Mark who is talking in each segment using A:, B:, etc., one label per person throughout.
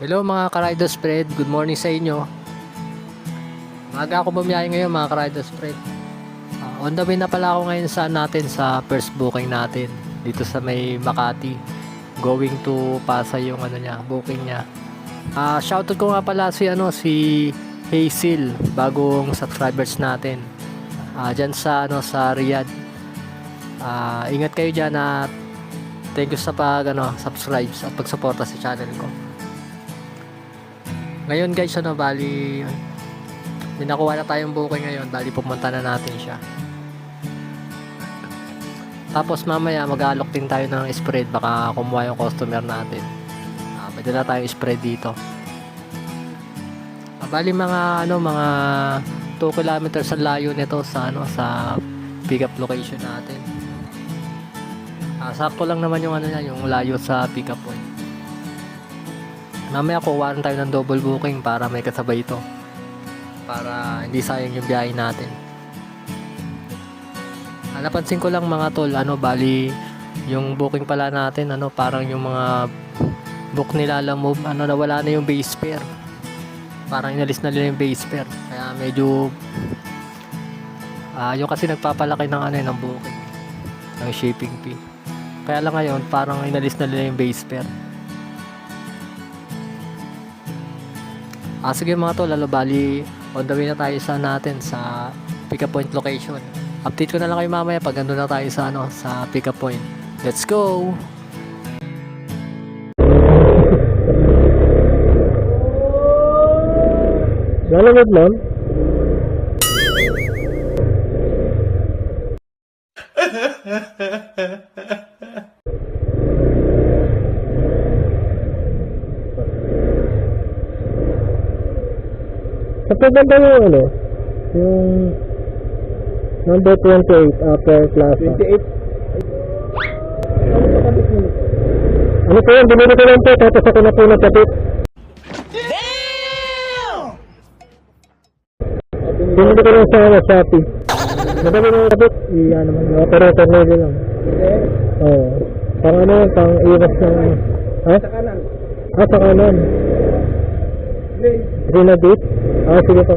A: Hello mga ka-Rider Spread, good morning sa inyo. Maaga ako bumiyahe ngayon mga ka-Rider Spread. On the way na pala ako ngayon sa first booking natin dito sa may Makati. Going to Pasay yung booking niya. Shoutout ko nga pala si Hazel, bagong subscribers natin. Diyan sa Riyadh. Ingat kayo diyan at thank you sa subscribe at pagsuporta sa channel ko. Ngayon guys, bali may nakuha na tayong booking ngayon, bali pumunta na natin siya. Tapos mamaya mag-aalok din tayo ng spread, baka kumuha yung customer natin. May dala tayong spread dito. Bali mga 2 kilometers ang layo nito sa pick up location natin. Sakto lang naman yung yung layo sa pick up point. Mamaya kuha tayo ng double booking para may kasabay ito. Para hindi sayang yung biyahe natin. Napansin ko lang mga tol, bali yung booking pala natin, parang yung mga book nila move, nawala na yung base fare. Parang inalis na nila yung base fare. Kaya medyo yung kasi nagpapalaki ng booking, ng shipping fee. Kaya lang ngayon, parang inalis na nila yung base fare. Sige mga tol, bali on the way na tayo sa pick up point location. Update ko na lang kayo mamaya pag andun na tayo sa pick up point. Let's go!
B: Galamod lang. Sa banda yung yung number 28 Upper Plaza. 28? Ano po yun? Binili ko lang po tapos ako na po nagkabit. Binili ko lang sa Shopee. Madami na nagkabit. Iyan naman. Yung operator level lang. Oo. Pang pang iwas ng ha? Sa kanan. Sa kanan. Green na bit? Sige po.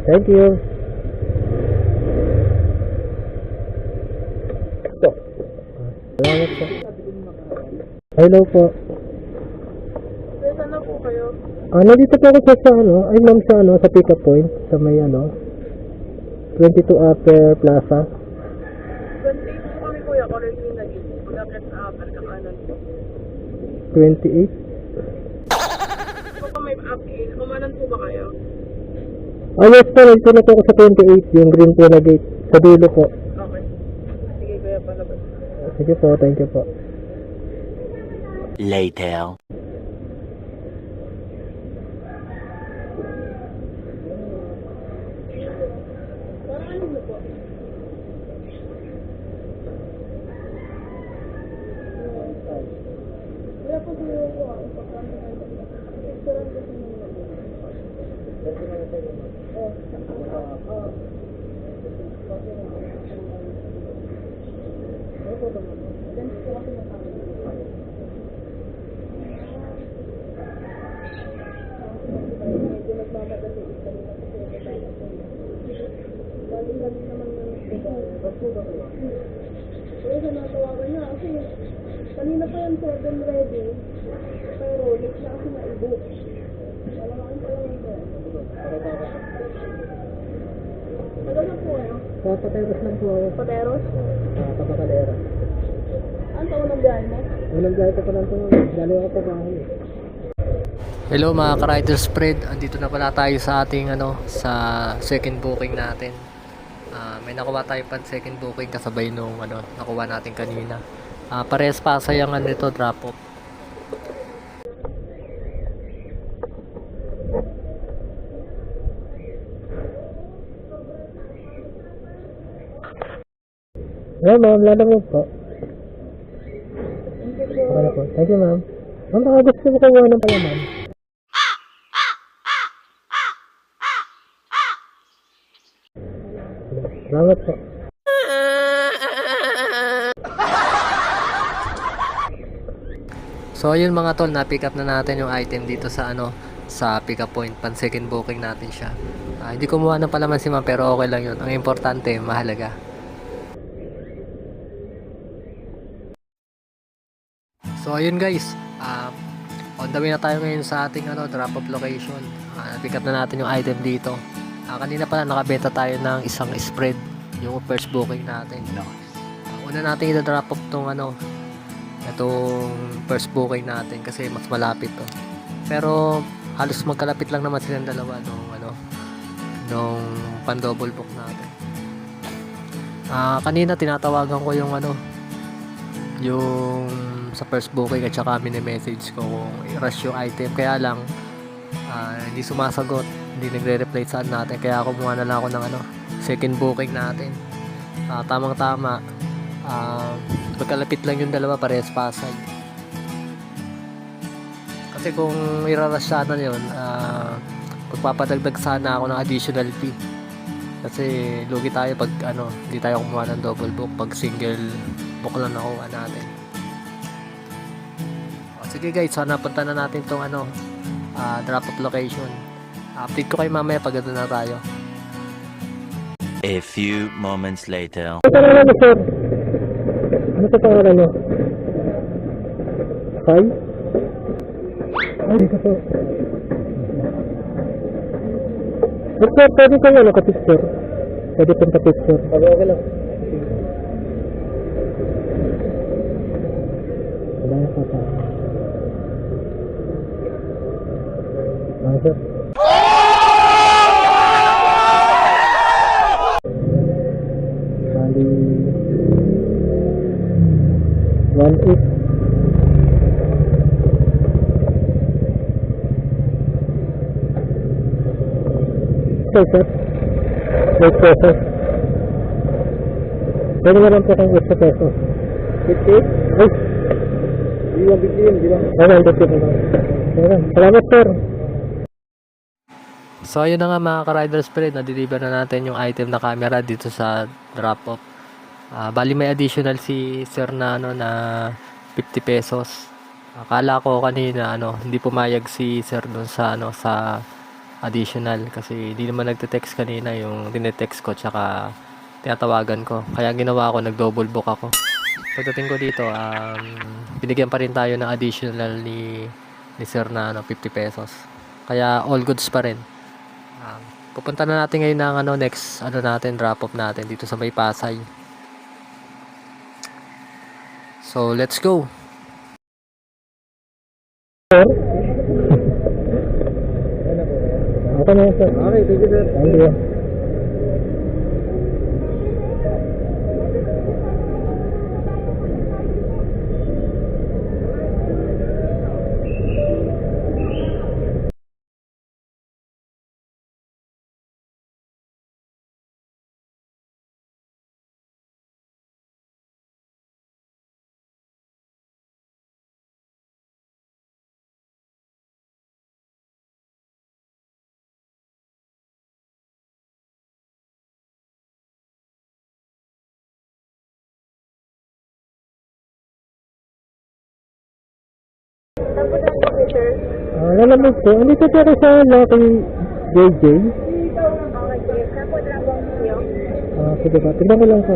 B: Thank you. Salamat po. Hello po.
C: Saan na po kayo?
B: Nandito po ako sa pick up point sa may 22 Upper Plaza.
C: 28 po kami kuya, currently nag-ibig. Mag-uplet sa upper kakanan.
B: 28?
C: So may up-in, umanan po ba kayo?
B: Yes po, nandito na po ako sa 28, yung green po na gate. Sa dulo po.
C: Okay. Sige kuya, palabas.
B: Sige po, thank you po.
D: Later.
C: Kaya natawagan niya kasi kanina pa yung 7 ready pero late na kasi na-i-book. Talagaan pa lang ito. Tagal na po kayo?
B: Pateros lang po ako.
C: Pateros?
B: Kapakadera.
C: Ano sa unang biyahe mo?
B: Unang gaya pa lang po. Dali ako pa bahay.
A: Hello mga ka-Rider Spread, andito na pala tayo sa ating sa second booking natin. May nakuha tayo pa second booking kasabay nung nakuha natin kanina. Parehas Pasay ang nito drop off.
B: Hello ma'am, lalamog po. Okay po. Thank you ma'am. Ma'am, baka gusto mo kuha ng pala ma'am. Salamat po.
A: So ayun mga tol, na-pick up na natin yung item dito sa sa pick up point, pan second booking natin siya. Hindi kumuha ng palaman si ma'am pero okay lang yun. Ang importante, mahalaga. So ayun guys, on the way na tayo ngayon sa ating drop off location. Pick up na natin yung item dito. Kanina pala nakabenta tayo ng isang spread, yung first booking natin. Una natin i-drop off tong itong first booking natin kasi mas malapit to. Pero halos magkalapit lang naman silang dalawa nung pan double book natin. Kanina tinatawagan ko yung yung sa first booking at saka mini-message ko kung i-rush yung item, kaya lang hindi sumasagot, hindi nagre-reply saan natin, kaya kumuha na lang ako ng second booking natin. Tamang tama, magkalapit lang yung dalawa, parehas Pasay. Kasi kung i-rush sana yun, magpapadagdag sana ako ng additional fee, kasi lugi tayo pag hindi tayo kumuha ng double book, pag single book lang nakuha natin. Sige guys, sana punta na natin tong drop off location. Update ko kayo mamaya pag doon na tayo.
D: A few moments later.
B: Ano pangalan mo, sir? Ano pa pangalan mo? Kai? Ay, dito po. Sir, pwede kong ka-picture? Pwede kong ka-picture? Okay lang. Wala na pa. Sir. Bali 1.8. Okay, sir. 8 pesos. Pwede na lang po kang 8 pesos. 50? Ay! Hindi lang bigyan, di ba? Okay, 50 na lang. Salamat, sir.
A: So ayun na nga mga ka-riders spread, na-deliver na natin yung item na camera dito sa drop off. Bali may additional si sir na na 50 pesos. Akala ko kanina hindi pumayag si sir doon sa sa additional kasi hindi naman nagte-text kanina, yung tinetext ko tsaka tinatawagan ko. Kaya ginawa ko, nag-double book ako. Pagdating ko dito, binigyan pa rin tayo ng additional ni sir na 50 pesos. Kaya all goods pa rin. Pupunta na natin ngayon ng next natin, drop off natin dito sa may Pasay. So let's go.
B: Sir? Okay na, sir. Okay, thank you, sir. Thank you. Lalamig po. Andito po ako sa Lucky JJ. Sige ba? Tignan ko lang po.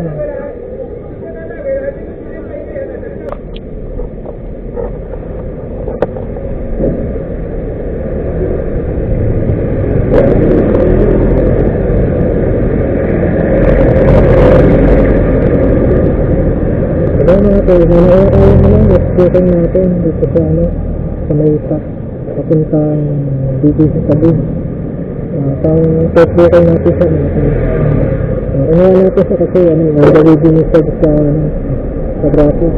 B: Booking natin dito sa sa may papuntang BBC Tabi. Pang first booking natin sa unahan natin sa kasi nagawin din sa Braso.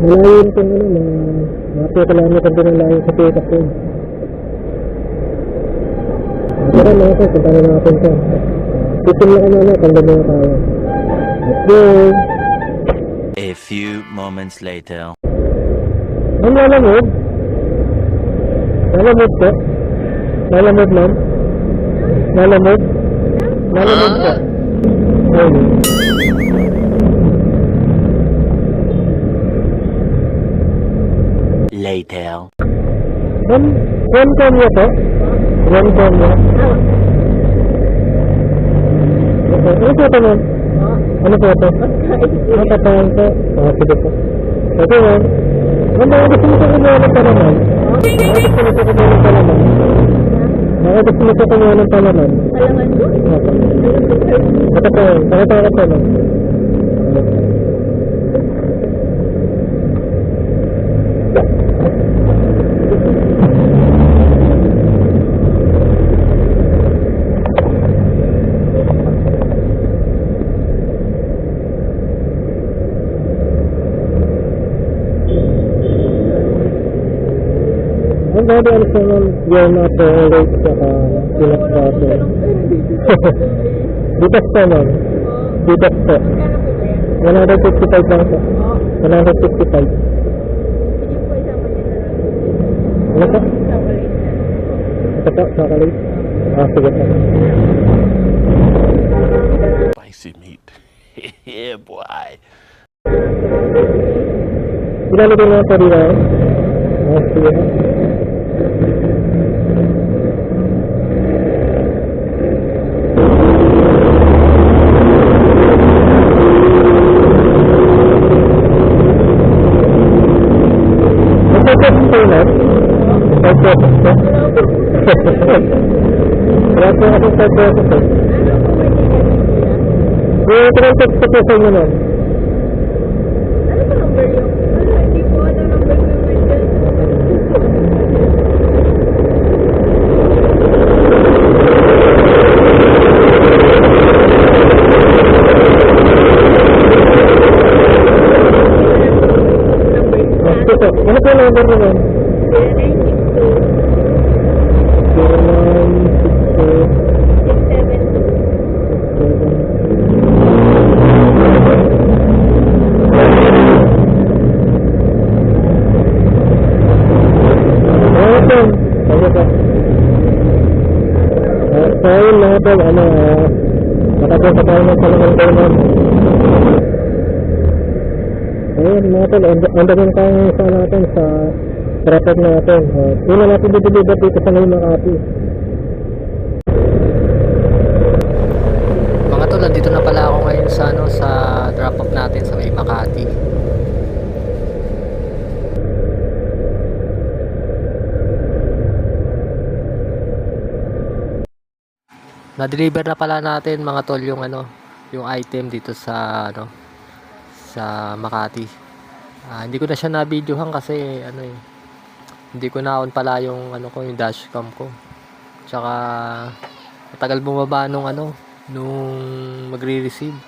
B: Malayo rin kung mga 2 kilometer din ang layo sa pick-up point. Pero mga sir, punta na natin siya. Titin lang kami tanda na tayo. Let's go!
D: A few moments later.
B: Ang lalamog? Lalamog po? Lalamog ma'am? Lalamog? Lalamog po?
D: later.
B: One camera po? One camera? Okay. Ano po ito, ma'am? Ano po ito? Patahan po. Sige po. Okay, ma'am. Ma'am, baka gusto mo sa kumuha ng palaman? Baka gusto mo sa kumuha ng palaman? Baka gusto mo sa kumuha ng palaman?
C: Palaman ko?
B: Opo. Ito po, pakita ko po, ma'am. Ang ganda ano sa ma'am, yung mga rate saka pinas process. Ditas po ma'am. Ditas po. 155 lang po. 155. Ano po? Ito po, chocolate. Sige po.
D: Spicy meat. Yeah, boy.
B: Ilalagay mo po dito. Sige po. Wala po kasi sa process eh. Yung traffic sa po sa inyo ma'am.
C: Ano ba number yun? Hindi po ano number ko yung dyan.
B: Sige po. Ano po yung number mo ma'am? 0962 So yun mga tol, matapos sa tayo ng salaman kayo ma'am. Ayun mga tol, andamin tayo sa natin sa traffic natin. Una natin dideliver dito sa may Makati.
A: Mga tol, nandito na pala ako ngayon sa sa drop off natin sa may Makati. Na-deliver na pala natin mga tol yung yung item dito sa sa Makati. Hindi ko na siya na-videohan kasi hindi ko na on pala yung yung dashcam ko. Tsaka matagal bumaba nung magre-receive.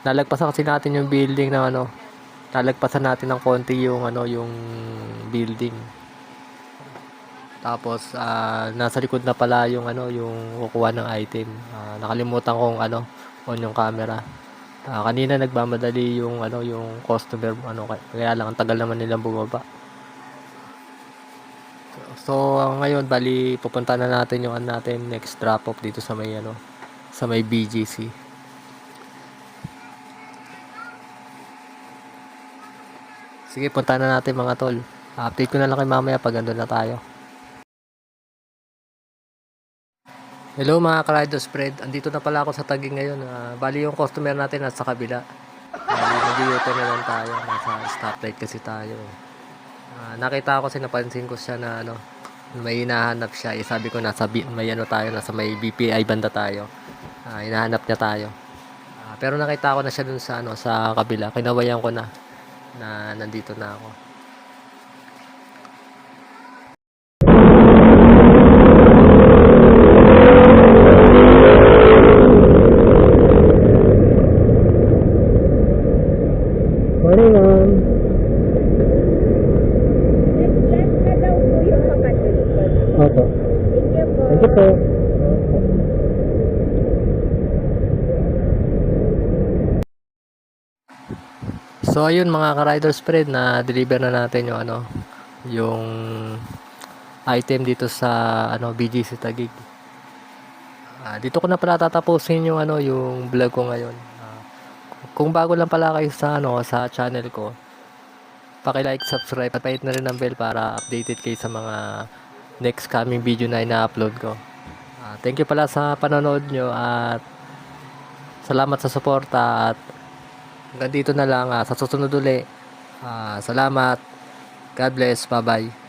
A: Nalagpasan kasi natin yung building na nalagpasan natin ng konti yung yung building. Tapos nasa likod na pala yung yung kukuha ng item. Nakalimutan kong on yung camera. Kanina nagmamadali yung yung customer kaya lang ang tagal naman nilang bumaba. So ngayon bali pupunta na natin yung natin next drop off dito sa may sa may BGC. Sige, punta na natin mga tol. Update ko na lang kay mamaya pag andun na tayo. Hello mga ka-rider spread. Andito na pala ako sa Taguig ngayon. Bali yung customer natin nasa kabila. Mag-u-turn na lang tayo. Nasa stoplight kasi tayo. Nakita ko kasi napansin ko siya na may hinahanap siya. Sabi ko nasa may tayo, nasa may BPI banda tayo. Hinahanap niya tayo. Pero nakita ko na siya dun sa sa kabila. Kinawayan ko na nandito na ako.
B: Morning ma'am.
C: Next na daw po yung kapatid ko.
B: Opo.
C: Thank you po.
B: Thank you po.
A: So ayun mga ka-rider spread, na deliver na natin yung yung item dito sa BGC Taguig. Dito ko na pala tatapusin yung yung vlog ko ngayon. Kung bago lang pala kayo sa sa channel ko, paki-like, subscribe, at pahit na rin ang bell para updated kayo sa mga next coming video na ina-upload ko. Thank you pala sa panonood nyo at salamat sa suporta at hanggang dito na lang sa susunod uli. Salamat. God bless. Bye-bye.